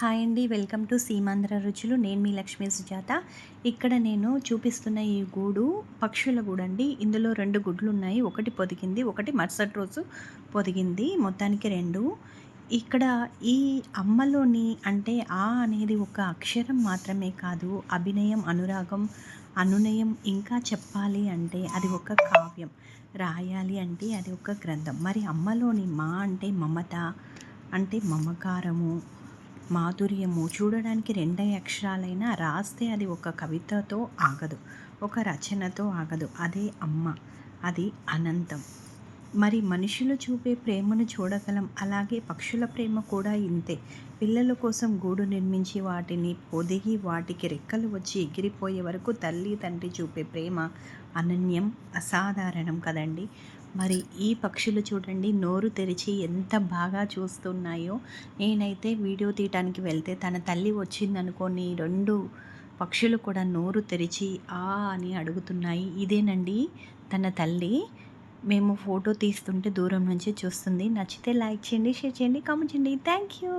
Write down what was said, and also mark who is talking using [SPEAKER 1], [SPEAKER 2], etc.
[SPEAKER 1] Hi అండి. Welcome to Seemandhra రుచులు. నేను మీ లక్ష్మీ సుజాత. ఇక్కడ నేను చూపిస్తున్న ఈ గూడు పక్షుల గూడండి. ఇందులో 2 గుడ్లున్నాయి. ఒకటి పొదిగింది, ఒకటి మరుసటి రోజు పొదిగింది. మొత్తానికి 2. ఇక్కడ ఈ అమ్మలోని అంటే ఆ అనేది ఒక అక్షరం మాత్రమే కాదు. అభినయం, అనురాగం, అనునయం, ఇంకా చెప్పాలి అంటే అది ఒక కావ్యం. రాయాలి అంటే అది ఒక గ్రంథం. మరి అమ్మలోని మా అంటే మమత, అంటే మమకారము, మాధుర్యము. చూడడానికి 2 అక్షరాలైనా రాస్తే అది ఒక కవితతో ఆగదు, ఒక రచనతో ఆగదు. అదే అమ్మ. అది అనంతం. మరి మనుషులు చూపే ప్రేమను చూడగలం, అలాగే పక్షుల ప్రేమ కూడా ఇంతే. పిల్లల కోసం గూడు నిర్మించి వాటిని పొదిగి వాటికి రెక్కలు వచ్చి ఎగిరిపోయే వరకు తల్లి తండ్రి చూపే ప్రేమ అనన్యం, అసాధారణం కదండి. మరి ఈ పక్షులు చూడండి, నోరు తెరిచి ఎంత బాగా చూస్తున్నాయో. నేనైతే వీడియో తీయటానికి వెళ్తే తన తల్లి వచ్చిందనుకొని 2 పక్షులు కూడా నోరు తెరిచి ఆ అని అడుగుతున్నాయి. ఇదేనండి తన తల్లి. మేము ఫోటో తీస్తుంటే దూరం నుంచి చూస్తుంది. నచ్చితే లైక్ చేయండి, షేర్ చేయండి, కామెంట్ చేయండి. Thank you.